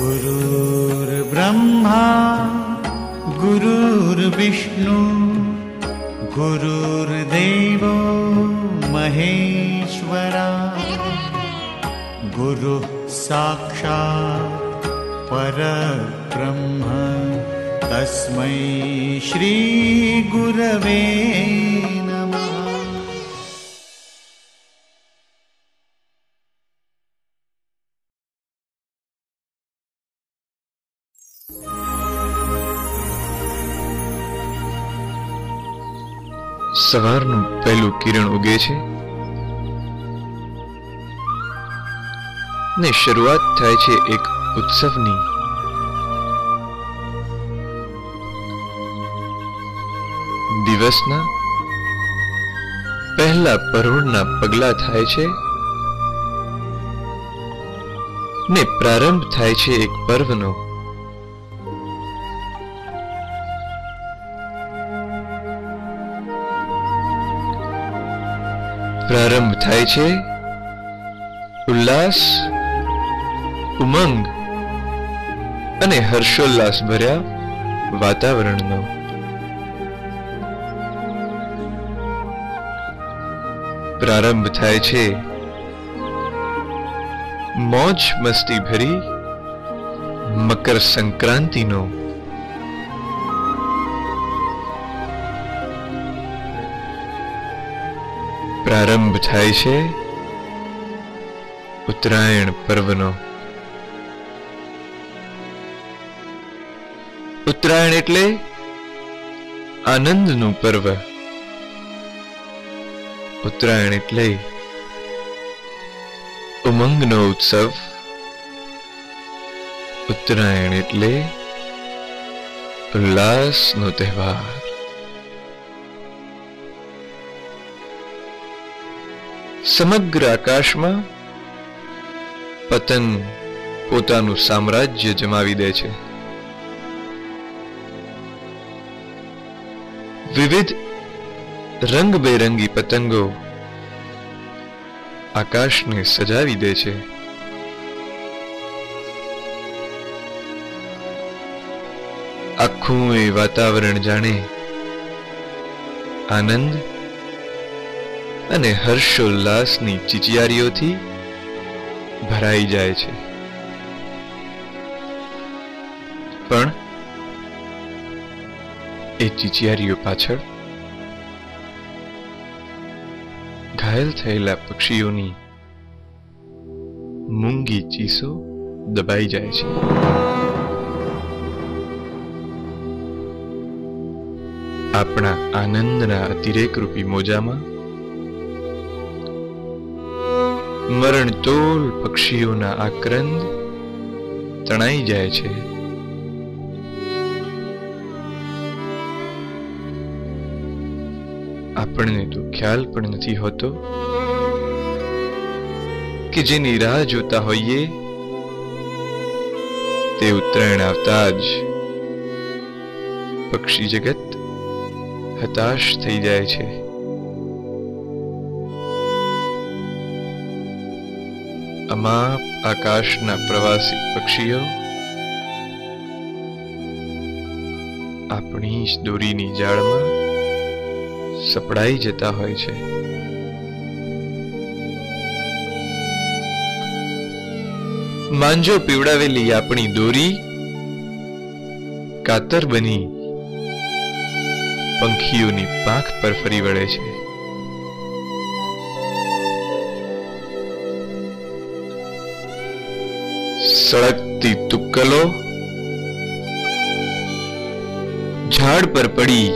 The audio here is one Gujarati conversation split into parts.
गुरुर्ब्रह्मा गुरुर्विष्णु गुरुर्देवो महेश्वरा गुरुः साक्षात् परब्रह्म तस्मै श्री गुरवे नमः। સવારનું પહેલું કિરણ ઉગે છે ને શરૂઆત થાય છે એક ઉત્સવની। દિવસના પહેલા પરોઢના પગલા થાય છે ને પ્રારંભ થાય છે એક પર્વનો। પ્રારંભ થાય છે ઉલ્લાસ, ઉમંગ અને હર્ષોલ્લાસ ભર્યા વાતાવરણનો। પ્રારંભ થાય છે મોજ મસ્તી ભરી મકર સંક્રાંતિનો। પ્રારંભ થાય છે ઉત્તરાયણ પર્વનો। ઉત્તરાયણ એટલે આનંદનું પર્વ। ઉત્તરાયણ એટલે ઉમંગનો ઉત્સવ। ઉત્તરાયણ એટલે ઉલ્લાસનો તહેવાર। સમગ્ર આકાશમાં પતંગ પોતાનું સામ્રાજ્ય જમાવી દે છે। વિવિધ રંગબેરંગી પતંગો આકાશને સજાવી દે છે। આખું એ વાતાવરણ જાણે આનંદ અને હર્ષોલ્લાસની ચિચિયારીઓથી ભરાઈ જાય છે। પણ એ ચિચિયારીઓ પાછળ ઘાયલ થયેલા પક્ષીઓની મૂંગી ચીસો દબાઈ જાય છે। આપણા આનંદના અતિરેકરૂપી મોજામાં મરણતોલ પક્ષીઓના આક્રંદ તણાઈ જાય છે। આપણને તો ખ્યાલ પણ નથી હોતો કે જેની રાહ જોતા હોઈએ તે ઉત્તરાયણ આવતા જ પક્ષી જગત હતાશ થઈ જાય છે। અમાપ આકાશના પ્રવાસી પક્ષીઓ આપણી જ દોરીની જાળમાં સપડાઈ જતા હોય છે। માંજો પીવડાવેલી આપણી દોરી કાતર બની પંખીઓની પાંખ પર ફરી વળે છે। સળગતી તુક્કલો ઝાડ પર પડી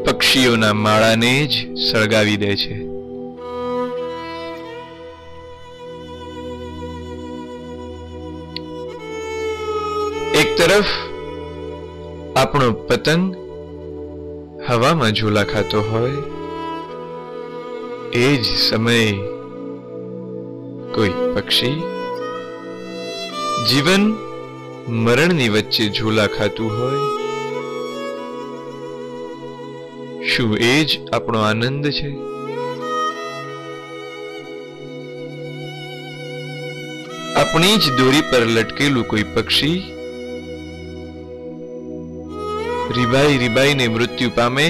પક્ષીઓના માળાને જ સળગાવી દે છે। એક તરફ આપણો પતંગ હવામાં ઝૂલા ખાતો હોય એ જ સમયે કોઈ પક્ષી જીવન મરણની વચ્ચે ઝૂલા ખાતું હોય। શું એ જ આપણો આનંદ છે? આપણી જ દોરી પર લટકેલું કોઈ પક્ષી રીબાઈ રીબાઈને મૃત્યુ પામે,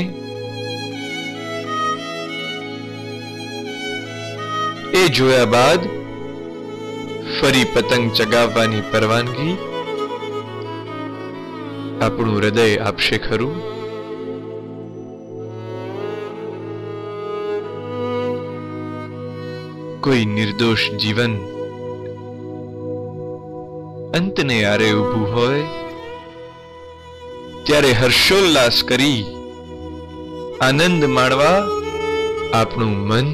એ જોયા બાદ ફરી પતંગ ચગાવવાની પરવાનગી આપણું હૃદય આપશે ખરું? કોઈ નિર્દોષ જીવન અંતને આરે ઊભું હોય ત્યારે હર્ષોલ્લાસ કરી આનંદ માણવા આપણું મન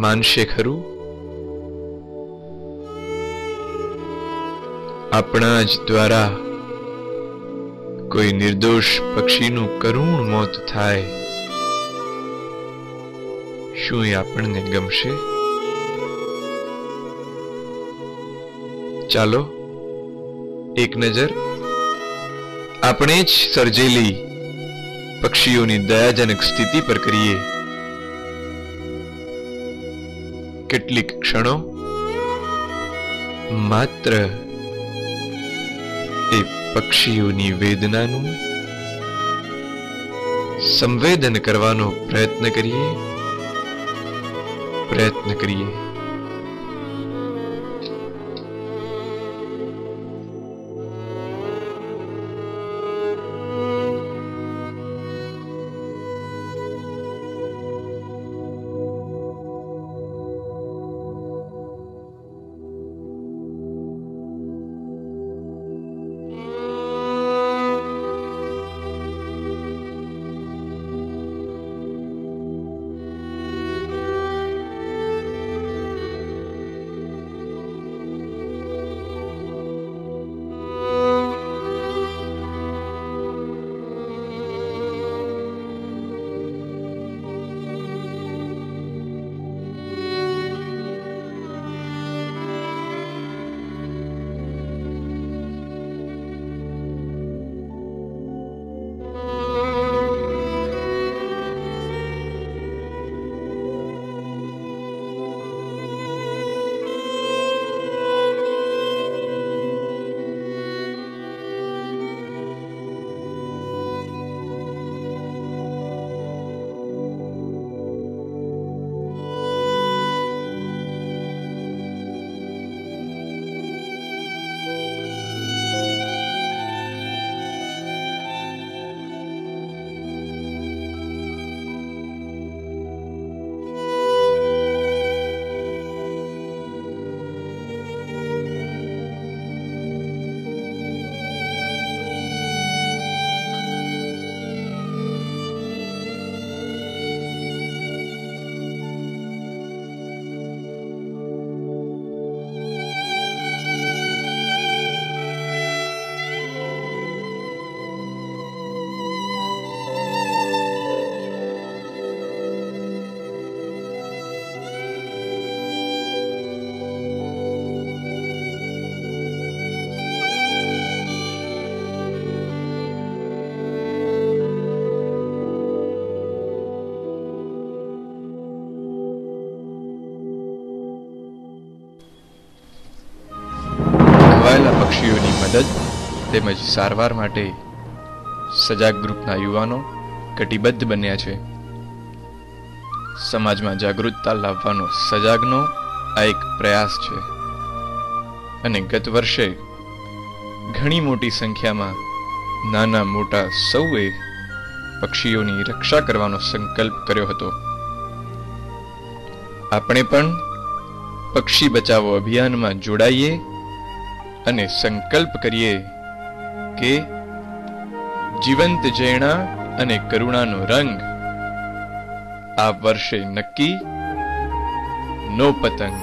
માનશે ખરું? આપણા જ દ્વારા કોઈ નિર્દોષ પક્ષીનું કરુણ મોત થાય, શું એ આપણને ગમશે? ચાલો એક નજર આપણે જ સર્જેલી પક્ષીઓની દયાજનક સ્થિતિ પર કરીએ. કેટલીક ક્ષણો માત્ર એ પક્ષીઓની વેદનાનું સંવેદન કરવાનો પ્રયત્ન કરીએ. પક્ષીઓની મદદ તેમજ સારવાર માટે સજાગ ગ્રુપના યુવાનો કટિબદ્ધ બન્યા છે. સમાજમાં જાગૃતતા લાવવાનો સજાગનો આ એક પ્રયાસ છે અને ગત વર્ષે ઘણી મોટી સંખ્યામાં નાના મોટા સૌએ પક્ષીઓની રક્ષા કરવાનો સંકલ્પ કર્યો હતો. આપણે પણ પક્ષી બચાવો અભિયાનમાં જોડાઈએ અને સંકલ્પ કરીએ કે જીવંત જૈણા અને કરુણાનો રંગ આ વર્ષે નક્કી નો પતંગ.